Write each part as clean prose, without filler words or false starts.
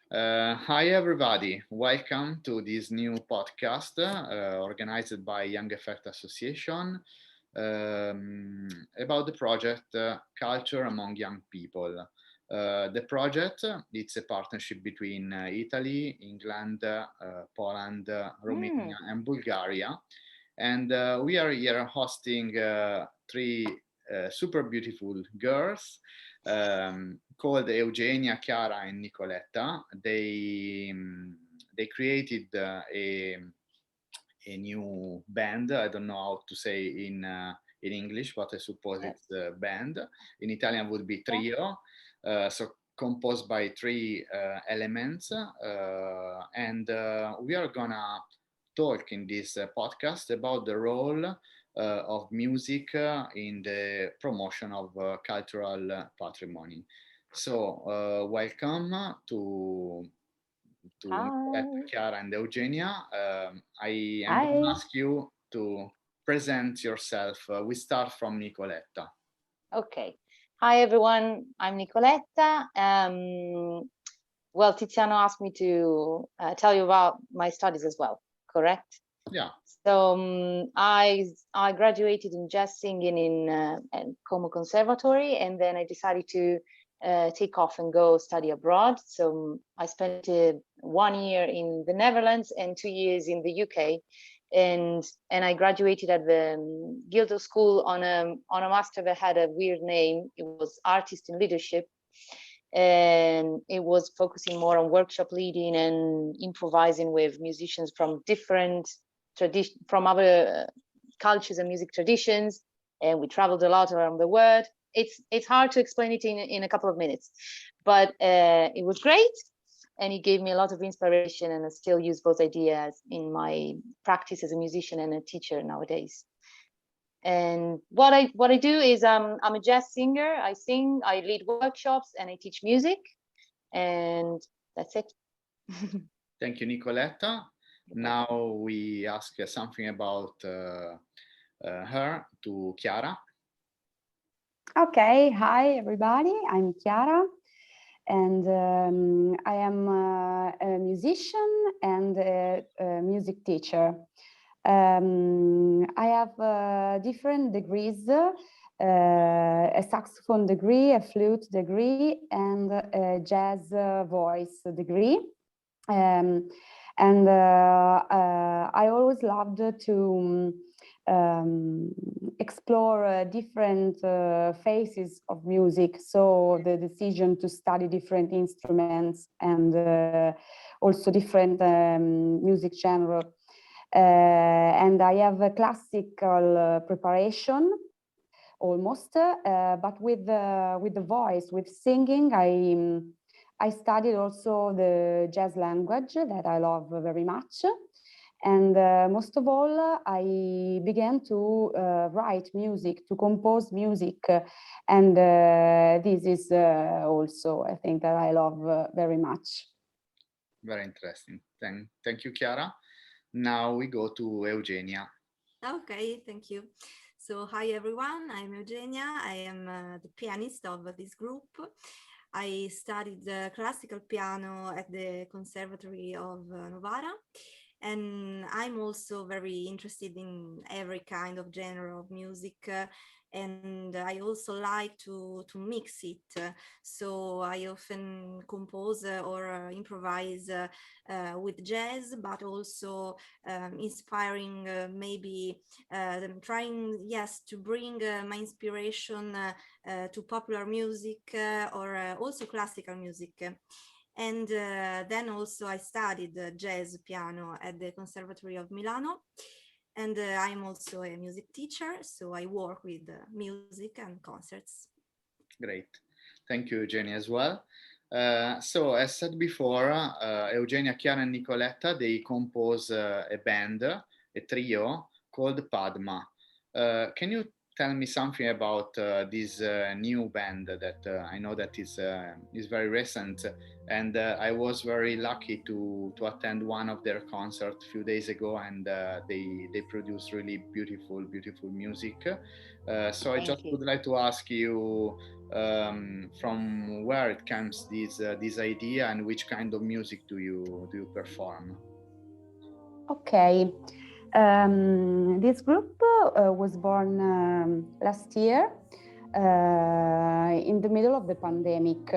Hi, everybody. Welcome to this new podcast organized by Young Effect Association about the project Culture Among Young People. The project it's a partnership between Italy, England, Poland, Mm, Romania, and Bulgaria. And we are here hosting three super beautiful girls called Eugenia, Chiara, and Nicoletta. They created a new band. I don't know how to say in English, but I suppose yes. it's a band. In Italian would be Yeah. trio. So composed by three elements, and we are gonna talk in this podcast about the role of music in the promotion of cultural patrimony. So, welcome to Nicoletta, Hi. Chiara, and Eugenia. I am going to Hi. ask you to present yourself. We start from Nicoletta. Okay. Hi, everyone. I'm Nicoletta. Well, Tiziano asked me to tell you about my studies as well, correct? Yeah, So I graduated in jazz singing in Como Conservatory, and then I decided to take off and go study abroad. So I spent 1 year in the Netherlands and 2 years in the UK, and I graduated at the Guildhall School on a master that had a weird name. It was Artist in Leadership, and it was focusing more on workshop leading and improvising with musicians from different tradition from other cultures and music traditions, and we traveled a lot around the world. It's hard to explain it in a couple of minutes, but it was great, and it gave me a lot of inspiration, and I still use those ideas in my practice as a musician and a teacher nowadays. And what I do is I'm a jazz singer. I sing, I lead workshops, and I teach music, and that's it. thank you, Nicoletta. You're welcome. Now we ask something about her to Chiara. Okay, hi everybody. I'm Chiara, and I am a musician and a music teacher. I have different degrees, a saxophone degree, a flute degree, and a jazz voice degree. Um, and I always loved to explore different phases of music. So the decision to study different instruments and also different music genre. And I have a classical preparation almost, but with the voice, with singing, I studied also the jazz language that I love very much. And most of all, I began to write music, to compose music. And this is also, I think, that I love very much. Very interesting. Thank you, Chiara. Now we go to Eugenia. Okay, thank you. So, hi everyone, I'm Eugenia. I am the pianist of this group. I studied classical piano at the Conservatory of Novara, and I'm also very interested in every kind of genre of music. And I also like to mix it. So I often compose or improvise with jazz, but also inspiring maybe trying, yes, to bring my inspiration to popular music or also classical music. And then also I studied jazz piano at the Conservatory of Milano. And I'm also a music teacher, so I work with music and concerts. Great. Thank you, Eugenia, as well. So, as said before, Eugenia, Chiara, and Nicoletta, they compose a band, a trio called Padma. Can you tell me something about this new band that I know that is very recent, and I was very lucky to attend one of their concerts a few days ago, and they produce really beautiful music. So I just Thank you. would like to ask you from where it comes this idea, and which kind of music do you perform? Okay. This group was born last year in the middle of the pandemic.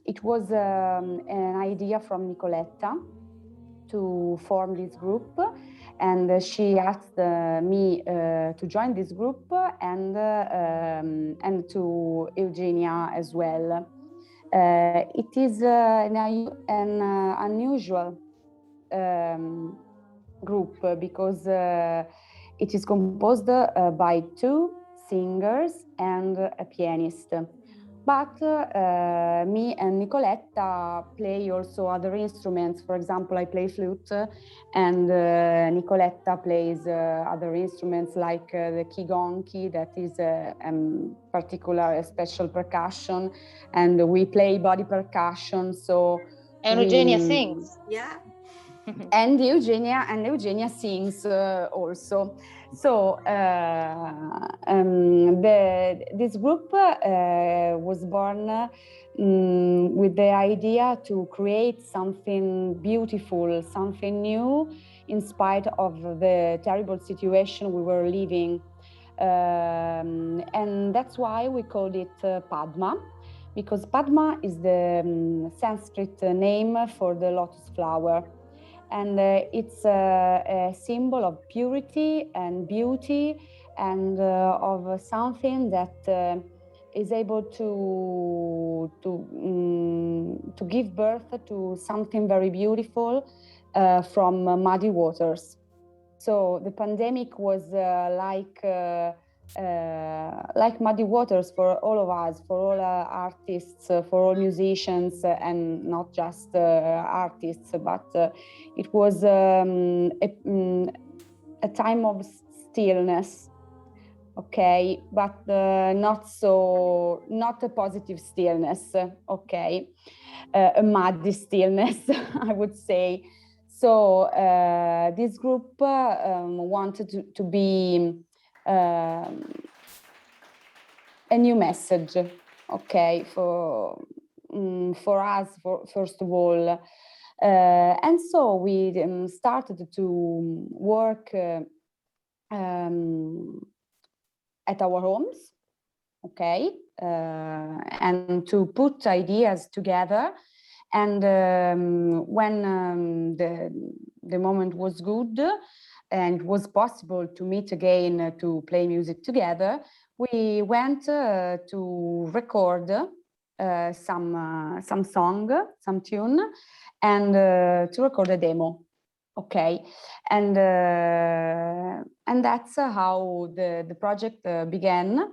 It was an idea from Nicoletta to form this group, and she asked me to join this group, and to Eugenia as well. It is an unusual group because it is composed by two singers and a pianist. But me and Nicoletta play also other instruments. For example, I play flute, and Nicoletta plays other instruments like the kigonki, that is a particular, a special percussion, and we play body percussion. So And Eugenia sings. Yeah. and Eugenia sings also. So this group was born with the idea to create something beautiful, something new, in spite of the terrible situation we were living. And that's why we called it Padma, because Padma is the Sanskrit name for the lotus flower. And it's a symbol of purity and beauty, and of something that is able to give birth to something very beautiful from muddy waters. So the pandemic was like muddy waters for all of us, for all artists, for all musicians, and not just artists, but it was a time of stillness, okay, but not a positive stillness, okay, a muddy stillness, I would say. So this group wanted to be a new message, okay, for us, first of all. And so we started to work at our homes, okay, and to put ideas together. And when the moment was good and it was possible to meet again to play music together, we went to record some song, some tune, and to record a demo. Okay, and that's how the project began.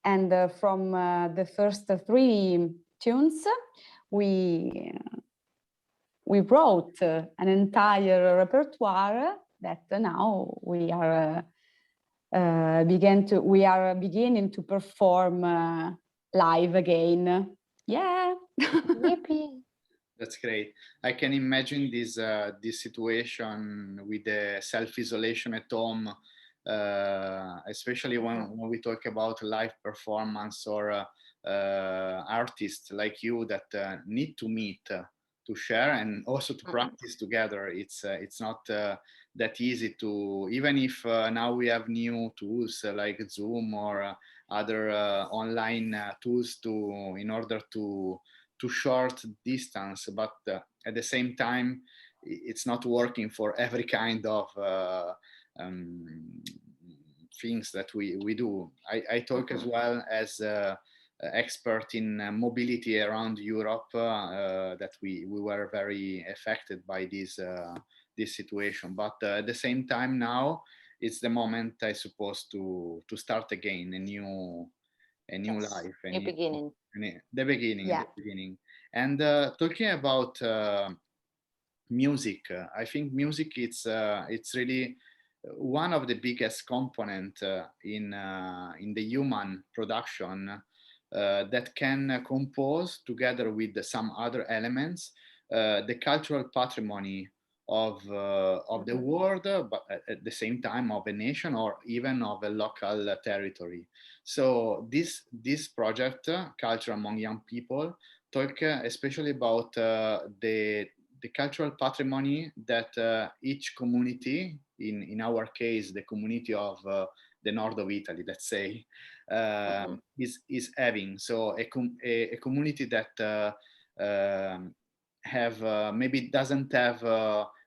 And from the first three tunes, we wrote an entire repertoire that now we are beginning to perform live again. Yeah. Yippee. That's great. I can imagine this situation with the self-isolation at home, especially when we talk about live performance or artists like you that need to meet to share and also to practice together. It's not that easy to, even if now we have new tools like Zoom or other online tools in order to short distance, but at the same time it's not working for every kind of things that we do. I talk as well as expert in mobility around Europe, that we were very affected by this situation, but at the same time now it's the moment, I suppose, to start again a new Yes, life, new beginning. the beginning, Yeah. the beginning. And talking about music, I think music it's really one of the biggest component in the human production that can compose together with some other elements the cultural patrimony of the world, but at the same time of a nation or even of a local territory. So this project, Culture Among Young People, talk especially about the cultural patrimony that each community, in our case, the community of the north of Italy, let's say, is having. So a community that have maybe doesn't have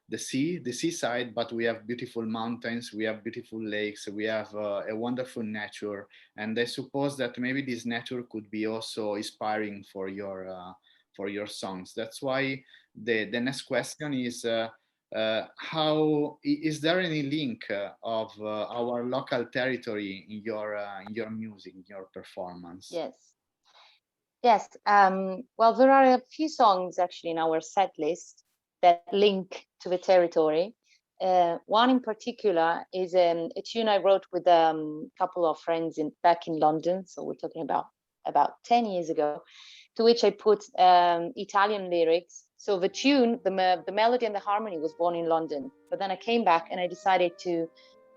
the seaside, but we have beautiful mountains, we have beautiful lakes, we have a wonderful nature, and I suppose that maybe this nature could be also inspiring for your songs. That's why the next question is how is there any link of our local territory in your music, in your performance? Yes. Well, there are a few songs actually in our set list that link to the territory. One in particular is a tune I wrote with a couple of friends back in London. So we're talking about 10 years ago, to which I put Italian lyrics. So the tune, the melody and the harmony was born in London, but then I came back and I decided to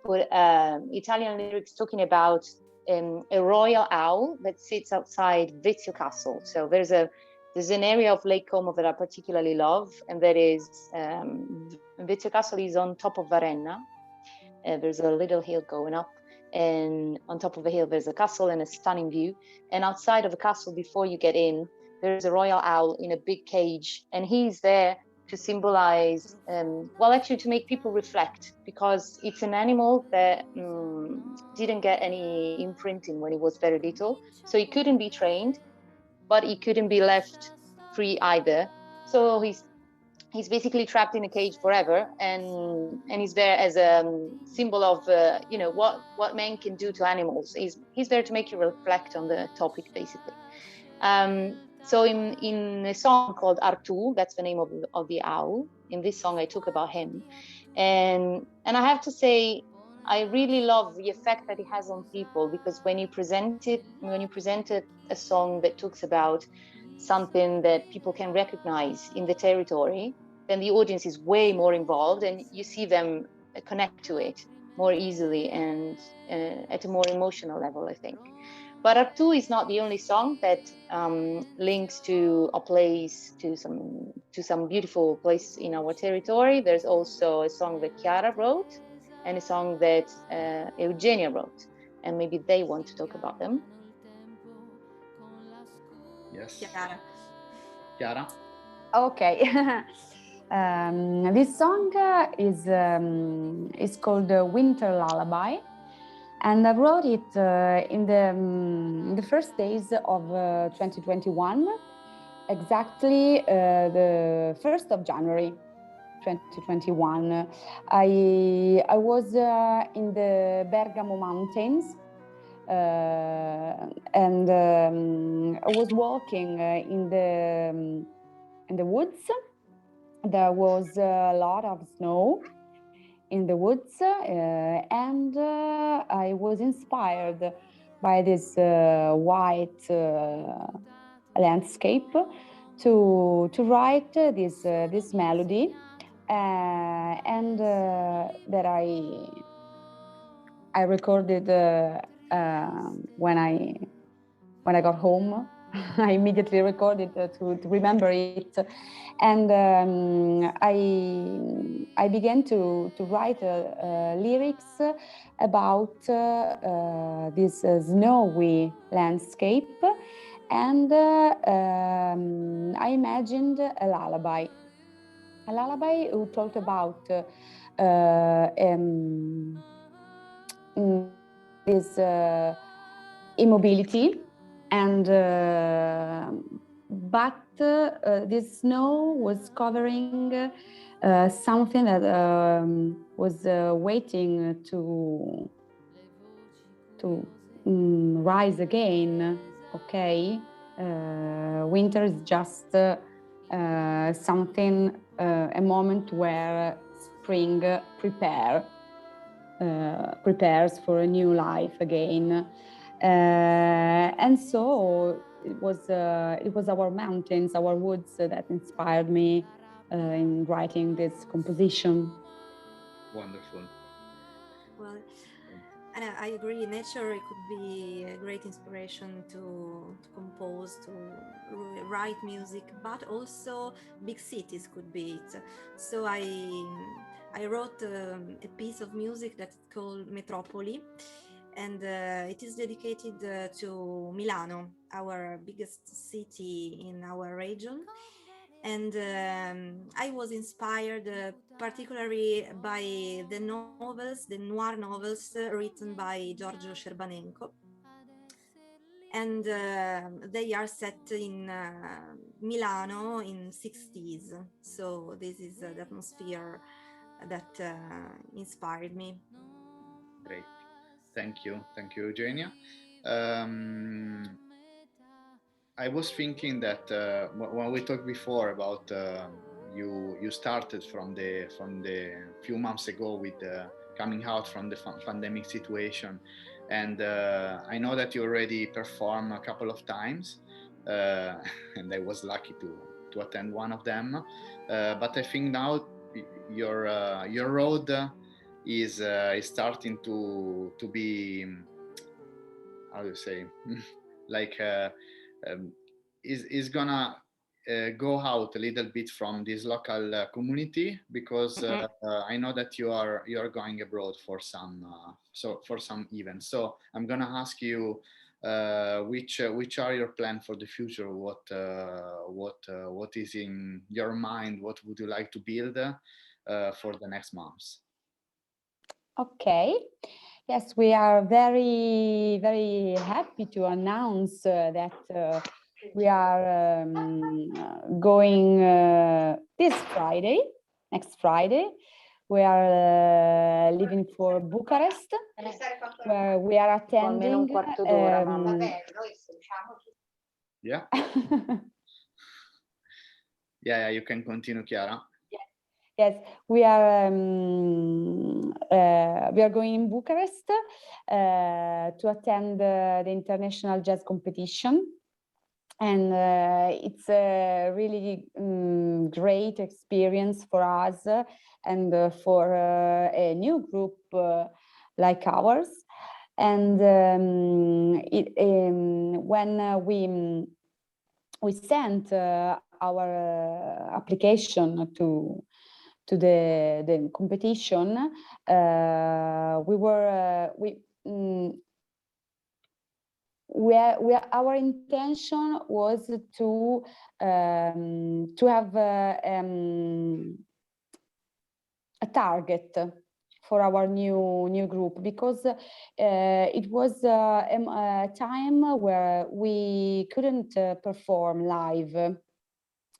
put Italian lyrics talking about a royal owl that sits outside Vizio Castle. So there's an area of Lake Como that I particularly love, and that is Vizio Castle is on top of Varenna. There's a little hill going up, and on top of the hill there's a castle and a stunning view. And outside of the castle, before you get in, there's a royal owl in a big cage, and he's there to symbolize, well, actually to make people reflect, because it's an animal that didn't get any imprinting when he was very little. So he couldn't be trained, but he couldn't be left free either. So he's basically trapped in a cage forever, and he's there as a symbol of what man can do to animals. He's there to make you reflect on the topic, basically. So in a song called Artù, that's the name of the owl. In this song, I talk about him, and I have to say, I really love the effect that it has on people, because when you presented a song that talks about something that people can recognize in the territory, then the audience is way more involved, and you see them connect to it more easily and at a more emotional level, I think. But Artù is not the only song that links to a place, to some beautiful place in our territory. There's also a song that Chiara wrote and a song that Eugenia wrote, and maybe they want to talk about them. Yes. Chiara. Okay. This song is called Winter Lullaby, and I wrote it in the first days of 2021, exactly the 1st of January 2021. I was in the Bergamo mountains, and I was walking in the woods. There was a lot of snow in the woods, and I was inspired by this white landscape to write this melody, and that I recorded when I got home. I immediately recorded to remember it, and I began to write lyrics about this snowy landscape, and I imagined a lullaby who talked about this immobility, and but this snow was covering something that was waiting to rise again. Okay, winter is just something, a moment where spring prepare. prepares for a new life again. And so it was our mountains, our woods that inspired me in writing this composition. Wonderful. Well, and I agree. Nature it could be a great inspiration to compose, to write music, but also big cities could be it. So I wrote a piece of music that's called Metropoli, and it is dedicated to Milano, our biggest city in our region. And I was inspired particularly by the novels, the noir novels written by Giorgio Scerbanenko, and they are set in Milano in 60s. So this is the atmosphere that inspired me. Great. Thank you, Eugenia. Um, I was thinking that when we talked before about you started from the few months ago with coming out from the pandemic situation, and I know that you already performed a couple of times, and I was lucky to attend one of them. But I think now your road is starting to be, how do you say, like um, is gonna go out a little bit from this local community, because I know that you are going abroad for some for some events. So I'm gonna ask you which are your plan for the future? What is in your mind? What would you like to build for the next months? Okay. Yes, we are very, very happy to announce that we are going this Friday, next Friday. We are leaving for Bucharest, where we are attending. Yeah. Yeah, you can continue, Chiara. Yes, we are going in Bucharest to attend the international jazz competition, and it's a really great experience for us and for a new group like ours. And when we sent our application to the competition, our intention was to have a target for our new group, because it was a time where we couldn't perform live.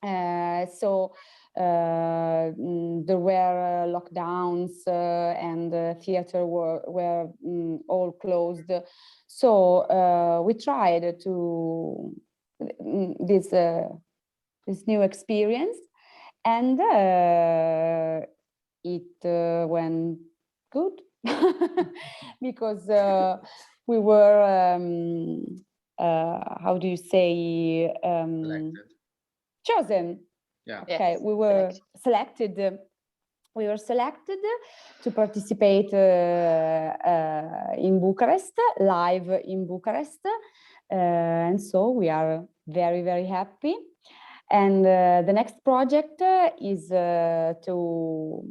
So there were lockdowns and theater were all closed. So we tried to this new experience, and it went good because we were how do you say, chosen. Yeah. Okay, Yes, we were selected. We were selected to participate in Bucharest, live in Bucharest, and so we are very, very happy. And the next project is to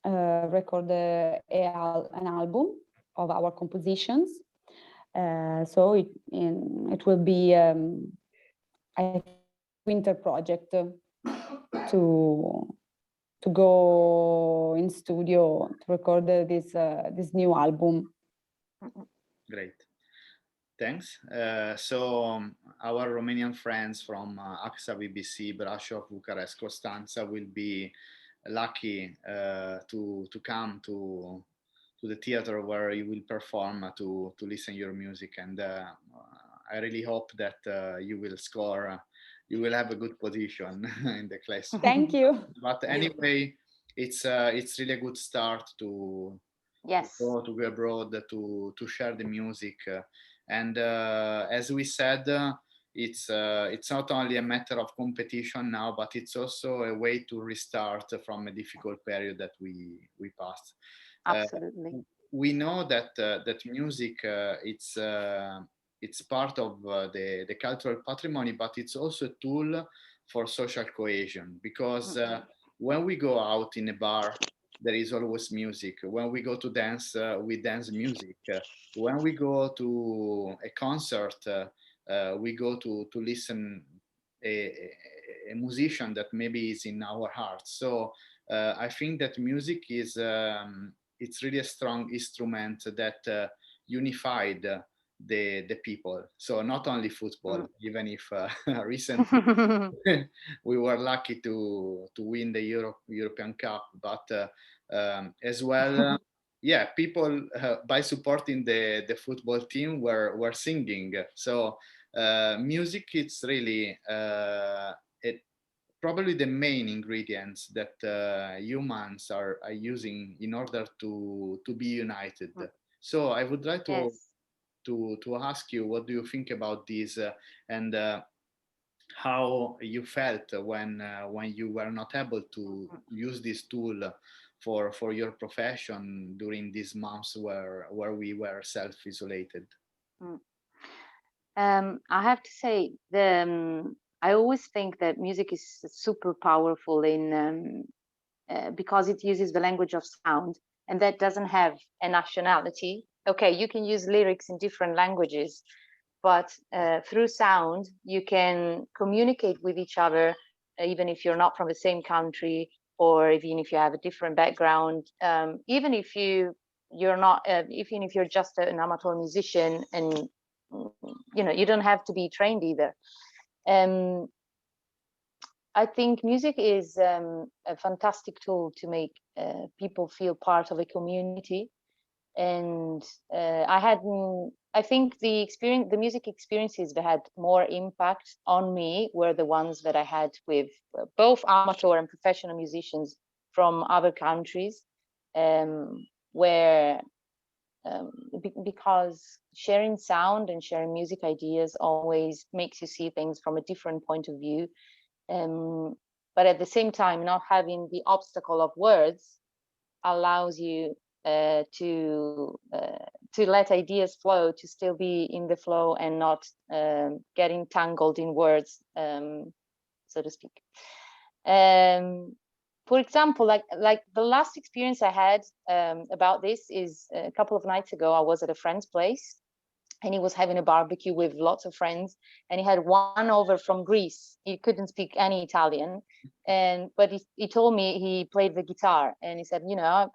record an album of our compositions. So it will be, I think, winter project to go in studio to record this new album. Great. Thanks. So our Romanian friends from AXA BBC, Brașov, Bucharest, Constanța will be lucky to come to the theater where you will perform, to listen your music, and I really hope that you will score. You will have a good position in the class. Thank you. But anyway, it's really a good start to Yes. to go abroad to share the music. And as we said, it's not only a matter of competition now, but it's also a way to restart from a difficult period that we passed. Absolutely. We know that that music it's part of the cultural patrimony, but it's also a tool for social cohesion, because when we go out in a bar, there is always music. When we go to dance, we dance music. When we go to a concert, we go to listen a musician that maybe is in our hearts. So I think that music is it's really a strong instrument that unified the people. So not only football, even if recently we were lucky to win the European Cup, but as well, yeah, people by supporting the football team were singing. So music it's really it, probably the main ingredients that humans are using in order to be united. So I would like Yes. to ask you, what do you think about this, and how you felt when you were not able to use this tool for your profession during these months where we were self-isolated? Mm. I have to say, I always think that music is super powerful because it uses the language of sound, and that doesn't have a nationality. Okay, you can use lyrics in different languages, but through sound, you can communicate with each other, even if you're not from the same country, or even if you have a different background, even if you're not, even if you're just an amateur musician, and you don't have to be trained either. Um, I think music is a fantastic tool to make people feel part of a community. And I think the music experiences that had more impact on me were the ones that I had with both amateur and professional musicians from other countries, where because sharing sound and sharing music ideas always makes you see things from a different point of view. But at the same time, not having the obstacle of words allows you to let ideas flow, to still be in the flow and not get entangled in words, so to speak. For example, like the last experience I had about this is a couple of nights ago. I was at a friend's place, and he was having a barbecue with lots of friends, and he had one over from Greece. He couldn't speak any Italian, but he told me he played the guitar, and he said,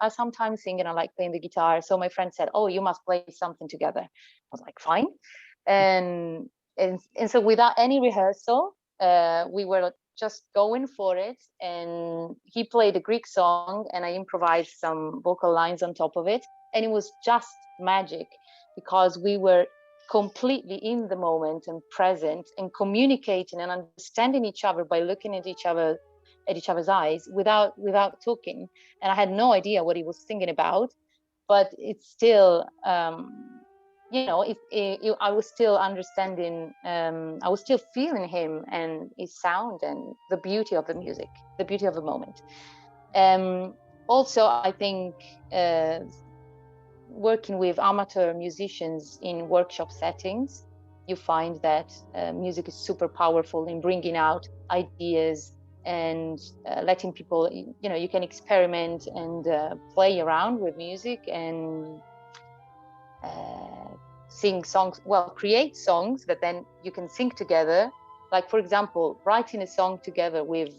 I sometimes sing and I like playing the guitar. So my friend said, oh, you must play something together. I was like, fine. And so without any rehearsal, we were just going for it, and he played a Greek song and I improvised some vocal lines on top of it, and it was just magic, because we were completely in the moment and present and communicating and understanding each other by looking at each other's eyes without talking. And I had no idea what he was thinking about, but it's still I was still understanding, I was still feeling him and his sound and the beauty of the music, the beauty of the moment. Also, I think working with amateur musicians in workshop settings, you find that music is super powerful in bringing out ideas and letting people, you can experiment and play around with music and sing songs, create songs that then you can sing together. Like, for example, writing a song together with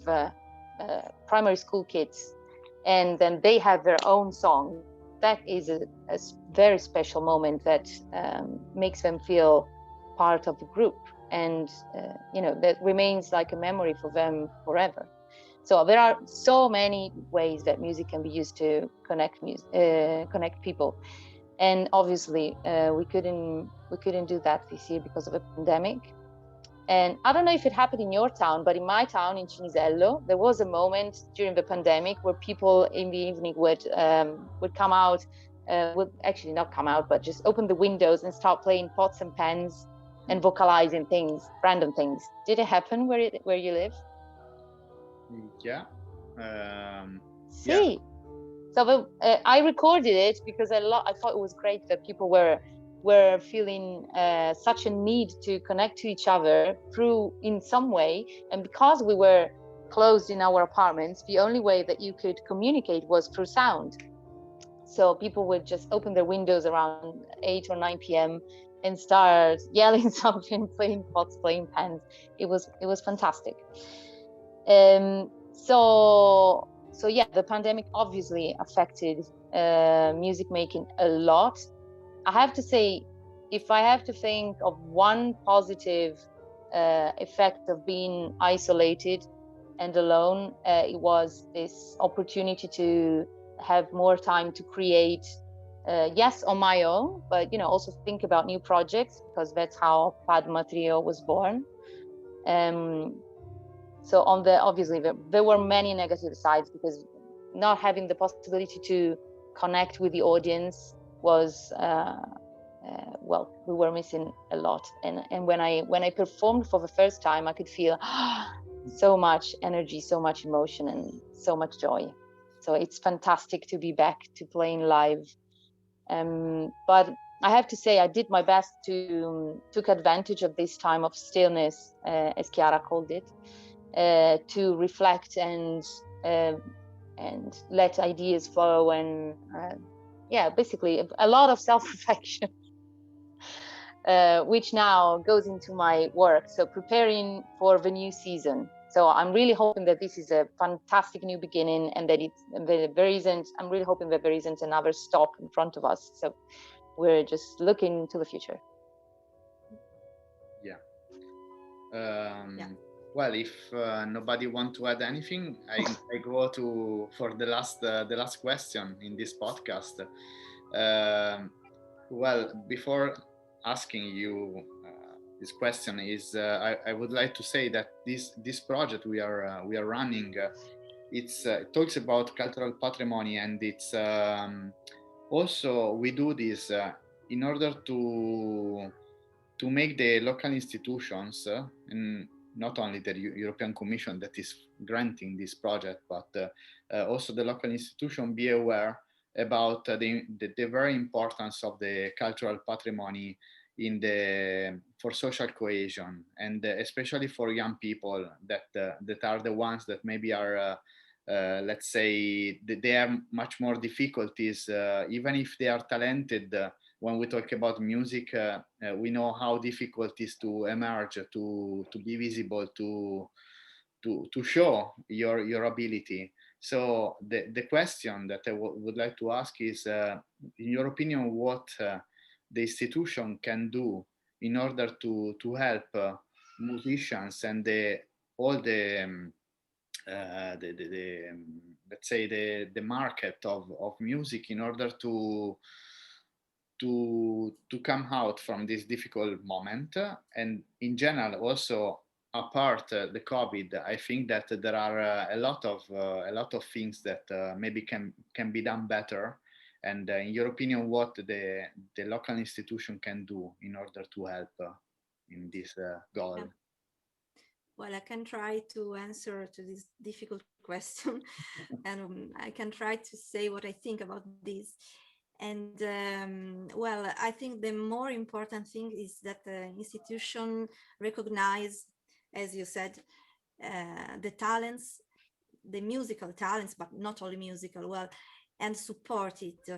primary school kids, and then they have their own song. That is a very special moment that makes them feel part of the group, and that remains like a memory for them forever. So there are so many ways that music can be used to connect people. And obviously we couldn't do that this year because of a pandemic. And I don't know if it happened in your town, but in my town, in Cinisello, there was a moment during the pandemic where people in the evening would come out would actually not come out, but just open the windows and start playing pots and pans and vocalizing things, random things. Did it happen where you live? Yeah. Um, yeah. See, so I recorded it because I thought it was great that people were feeling such a need to connect to each other through in some way, and because we were closed in our apartments, the only way that you could communicate was through sound. So people would just open their windows around 8 or 9 p.m. and start yelling something, playing pots, playing pans. It was fantastic. So yeah, the pandemic obviously affected music making a lot. I have to say, if I have to think of one positive effect of being isolated and alone, it was this opportunity to have more time to create. Yes, on my own, but also think about new projects, because that's how Padma Trio was born. Um, so obviously there were many negative sides, because not having the possibility to connect with the audience was well, we were missing a lot. And when I performed for the first time, I could feel so much energy, so much emotion, and so much joy. So it's fantastic to be back to playing live. But I have to say, I did my best to took advantage of this time of stillness, as Chiara called it, to reflect uh, and let ideas flow, and yeah, basically a lot of self-reflection, which now goes into my work. So preparing for the new season. So I'm really hoping that this is a fantastic new beginning, and that there isn't. I'm really hoping that there isn't another stop in front of us. So we're just looking to the future. Yeah. Yeah. Well, if nobody want to add anything, I go to for the last question in this podcast. Well, before asking you this question, I would like to say that this project we are running, it talks about cultural patrimony, and it's also we do this in order to make the local institutions, and not only the European Commission that is granting this project, but also the local institution be aware about the very importance of the cultural patrimony in the for social cohesion, and especially for young people that are the ones that maybe are let's say they have much more difficulties, even if they are talented. When we talk about music, we know how difficult it is to emerge, to be visible, to show your ability. So the question that I would like to ask is, in your opinion, what the institution can do in order to help musicians and all the let's say the market of music, in order to come out from this difficult moment, and in general also apart the COVID. I think that there are a lot of things that maybe can be done better, and in your opinion, what the local institution can do in order to help in this goal. Yeah. Well, I can try to answer to this difficult question, and I can try to say what I think about this. And well, I think the more important thing is that the institution recognize, as you said, the talents, the musical talents, but not only musical, well, and support it,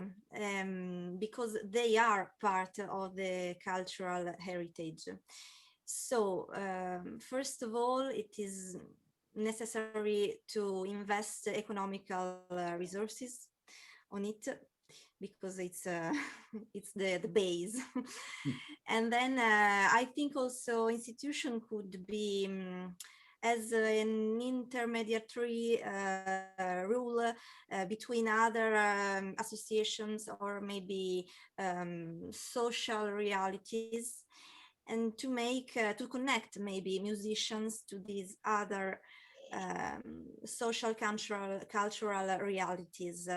because they are part of the cultural heritage. So, first of all, it is necessary to invest economical resources on it, because it's it's the base. And then I think also institution could be as an intermediary rule between other associations, or maybe social realities, and to make to connect maybe musicians to these other social cultural realities.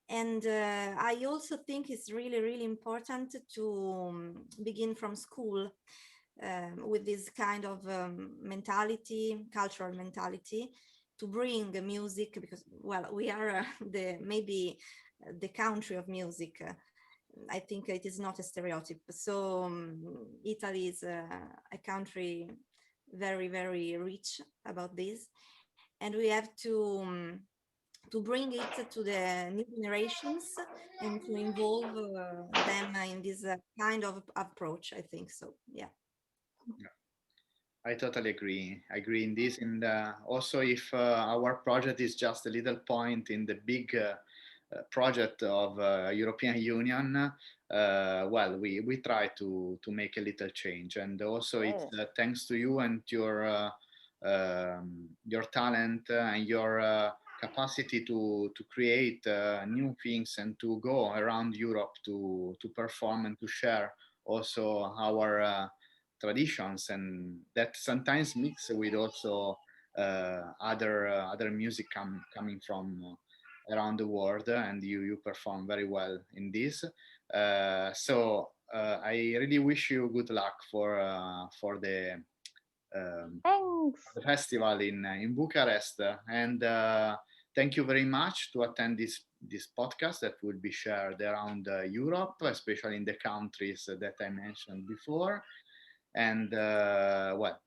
And I also think it's really, really important to begin from school with this kind of mentality, cultural mentality, to bring music, because, well, we are maybe the country of music. I think it is not a stereotype. So Italy is a country very, very rich about this, and we have to bring it to the new generations and to involve them in this kind of approach. I think so. Yeah. I totally agree. I agree in this, and also if our project is just a little point in the big project of European Union, well, we try to make a little change, and also it's thanks to you and your talent and your capacity to create new things and to go around Europe to perform and to share also our traditions, and that sometimes mix with also other music coming from around the world, and you perform very well in this. So I really wish you good luck for Thanks. the festival in Bucharest, and thank you very much to attend this podcast that will be shared around Europe, especially in the countries that I mentioned before. And well,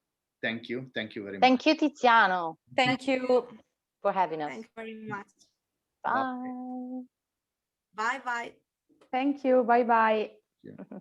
thank you very much. Thank you, Tiziano. Thank you. For having us. Thank you very much. Bye. Bye bye. Thank you. Bye bye. Yeah.